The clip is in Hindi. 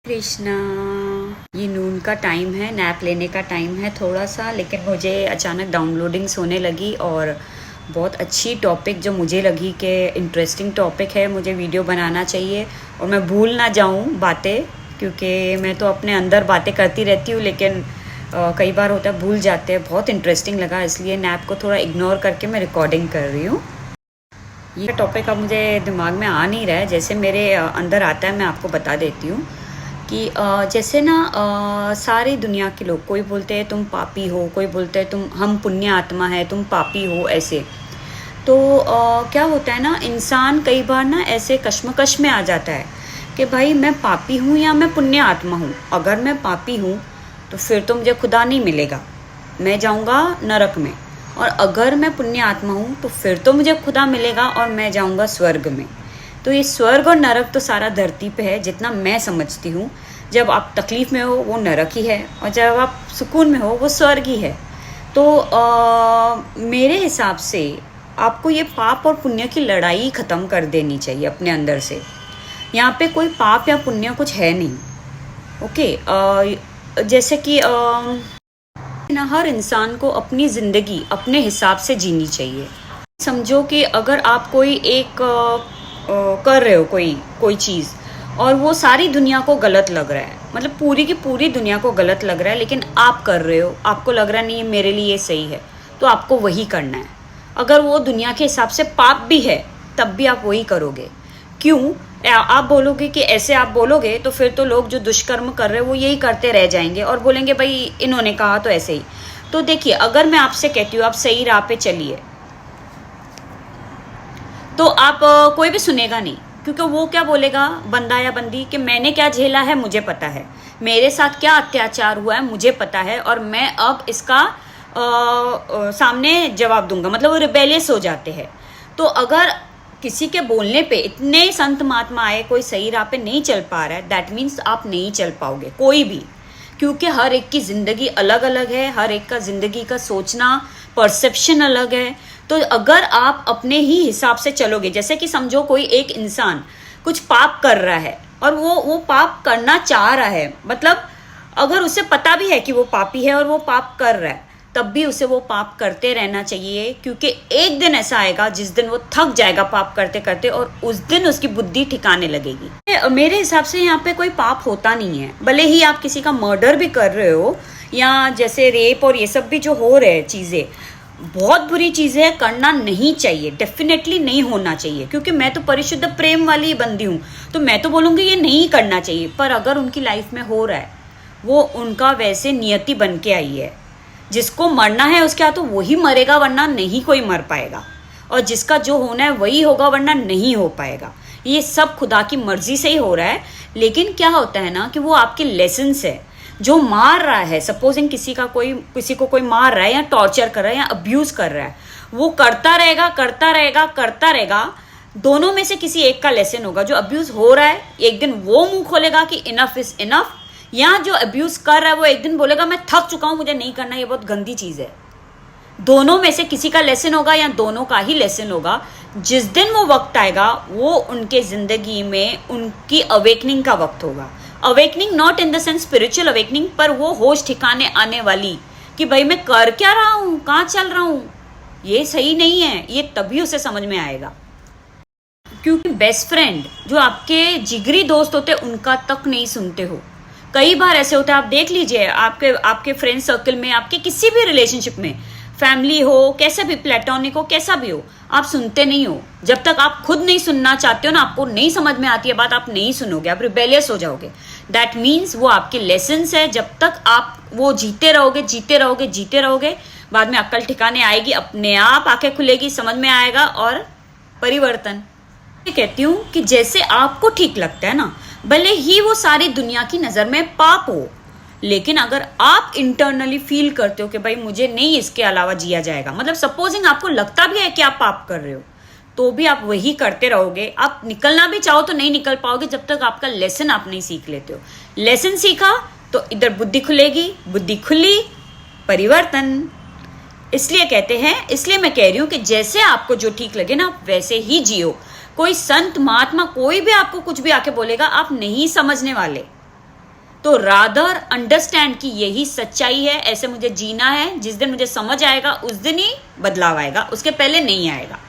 कृष्णा। ये नून का टाइम है, नैप लेने का टाइम है थोड़ा सा, लेकिन मुझे अचानक डाउनलोडिंग्स होने लगी और बहुत अच्छी टॉपिक जो मुझे लगी कि इंटरेस्टिंग टॉपिक है, मुझे वीडियो बनाना चाहिए और मैं भूल ना जाऊँ बातें, क्योंकि मैं तो अपने अंदर बातें करती रहती हूँ लेकिन कई बार होता है भूल जाते हैं। बहुत इंटरेस्टिंग लगा, इसलिए नैप को थोड़ा इग्नोर करके मैं रिकॉर्डिंग कर रही हूँ। ये टॉपिक अब मुझे दिमाग में आ नहीं रहा है, जैसे मेरे अंदर आता है मैं आपको बता देती हूँ कि जैसे ना सारी दुनिया के लोग, कोई बोलते हैं तुम पापी हो, कोई बोलते हैं तुम हम पुण्य आत्मा है, तुम पापी हो, ऐसे। तो क्या होता है ना, इंसान कई बार ना ऐसे कश्मकश में आ जाता है कि भाई मैं पापी हूँ या मैं पुण्य आत्मा हूँ। अगर मैं पापी हूँ तो फिर तो मुझे खुदा नहीं मिलेगा, मैं जाऊँगा नरक में, और अगर मैं पुण्य आत्मा हूँ तो फिर तो मुझे खुदा मिलेगा और मैं जाऊँगा स्वर्ग में। तो ये स्वर्ग और नरक तो सारा धरती पे है, जितना मैं समझती हूँ। जब आप तकलीफ़ में हो वो नरक ही है, और जब आप सुकून में हो वो स्वर्ग ही है। तो मेरे हिसाब से आपको ये पाप और पुण्य की लड़ाई ख़त्म कर देनी चाहिए अपने अंदर से। यहाँ पे कोई पाप या पुण्य कुछ है नहीं। ओके, जैसे कि ना हर इंसान को अपनी ज़िंदगी अपने हिसाब से जीनी चाहिए। समझो कि अगर आप कोई एक कर रहे हो कोई चीज़ और वो सारी दुनिया को गलत लग रहा है, मतलब पूरी की पूरी दुनिया को गलत लग रहा है, लेकिन आप कर रहे हो, आपको लग रहा है नहीं मेरे लिए सही है, तो आपको वही करना है। अगर वो दुनिया के हिसाब से पाप भी है तब भी आप वही करोगे। क्यों? आप बोलोगे कि ऐसे आप बोलोगे तो फिर तो लोग जो दुष्कर्म कर रहे हैं वो यही करते रह जाएंगे और बोलेंगे भाई इन्होंने कहा तो ऐसे ही। तो देखिए, अगर मैं आपसे कहती हूँ आप सही राह पे चलिए, तो आप कोई भी सुनेगा नहीं, क्योंकि वो क्या बोलेगा बंदा या बंदी कि मैंने क्या झेला है मुझे पता है, मेरे साथ क्या अत्याचार हुआ है मुझे पता है, और मैं अब इसका सामने जवाब दूंगा। मतलब वो रिबेलियस हो जाते हैं। तो अगर किसी के बोलने पे इतने संत महात्मा आए, कोई सही राह पे नहीं चल पा रहा है, दैट मीन्स आप नहीं चल पाओगे कोई भी, क्योंकि हर एक की ज़िंदगी अलग अलग है, हर एक का ज़िंदगी का सोचना परसेप्शन अलग है। तो अगर आप अपने ही हिसाब से चलोगे, जैसे कि समझो कोई एक इंसान कुछ पाप कर रहा है और वो पाप करना चाह रहा है, मतलब अगर उसे पता भी है कि वो पापी है और वो पाप कर रहा है, तब भी उसे वो पाप करते रहना चाहिए, क्योंकि एक दिन ऐसा आएगा जिस दिन वो थक जाएगा पाप करते करते और उस दिन उसकी बुद्धि ठिकाने लगेगी। मेरे हिसाब से यहाँ पे कोई पाप होता नहीं है, भले ही आप किसी का मर्डर भी कर रहे हो या जैसे रेप और ये सब भी जो हो रहे हैं चीज़ें, बहुत बुरी चीज़ें हैं, करना नहीं चाहिए, डेफिनेटली नहीं होना चाहिए। क्योंकि मैं तो परिशुद्ध प्रेम वाली बंदी हूँ, तो मैं तो बोलूँगी ये नहीं करना चाहिए। पर अगर उनकी लाइफ में हो रहा है, वो उनका वैसे नियति बन के आई है, जिसको मरना है उसके हाथ तो वही मरेगा, वरना नहीं कोई मर पाएगा, और जिसका जो होना है वही होगा, वरना नहीं हो पाएगा। ये सब खुदा की मर्जी से ही हो रहा है। लेकिन क्या होता है ना कि वो आपके लेसन्स है। जो मार रहा है, सपोजिंग किसी को कोई मार रहा है या टॉर्चर कर रहा है या अब्यूज कर रहा है, वो करता रहेगा करता रहेगा करता रहेगा। दोनों में से किसी एक का लेसन होगा। जो अब्यूज हो रहा है एक दिन वो मुंह खोलेगा कि इनफ इज इनफ, या जो अब्यूज कर रहा है वो एक दिन बोलेगा मैं थक चुका हूं, मुझे नहीं करना, ये बहुत गंदी चीज है। दोनों में से किसी का लेसन होगा या दोनों का ही लेसन होगा। जिस दिन वो वक्त आएगा वो उनके जिंदगी में उनकी अवेकनिंग का वक्त होगा। Awakening not in the sense spiritual awakening, पर वो होश ठिकाने आने वाली कि भाई मैं कर क्या रहा हूं, कहाँ चल रहा हूं, ये सही नहीं है, ये तभी उसे समझ में आएगा। क्योंकि बेस्ट फ्रेंड जो आपके जिगरी दोस्त होते हैं उनका तक नहीं सुनते हो। कई बार ऐसे होता है, आप देख लीजिए आपके फ्रेंड सर्कल में, आपके किसी भी रिलेशनशिप में, फैमिली हो, कैसा भी प्लेटोनिक हो, कैसा भी हो, आप सुनते नहीं हो। जब तक आप खुद नहीं सुनना चाहते हो ना, आपको नहीं समझ में आती है बात, आप नहीं सुनोगे, आप रिबेलियस हो जाओगे। दैट मीन्स वो आपके लेसन्स है। जब तक आप वो जीते रहोगे जीते रहोगे जीते रहोगे, बाद में अक्ल ठिकाने आएगी, अपने आप आंखें खुलेगी, समझ में आएगा और परिवर्तन। मैं कहती हूँ कि जैसे आपको ठीक लगता है ना, भले ही वो सारी दुनिया की नज़र में पाप हो, लेकिन अगर आप इंटरनली फील करते हो कि भाई मुझे नहीं इसके अलावा जिया जाएगा, मतलब सपोजिंग आपको लगता भी है कि आप पाप कर रहे हो, तो भी आप वही करते रहोगे। आप निकलना भी चाहो तो नहीं निकल पाओगे जब तक आपका लेसन आप नहीं सीख लेते हो। लेसन सीखा तो इधर बुद्धि खुलेगी, बुद्धि खुली परिवर्तन। इसलिए कहते हैं, इसलिए मैं कह रही हूं कि जैसे आपको जो ठीक लगे ना आप वैसे ही जियो। कोई संत महात्मा कोई भी आपको कुछ भी आके बोलेगा आप नहीं समझने वाले, तो रादर अंडरस्टैंड कि यही सच्चाई है, ऐसे मुझे जीना है। जिस दिन मुझे समझ आएगा उस दिन ही बदलाव आएगा, उसके पहले नहीं आएगा।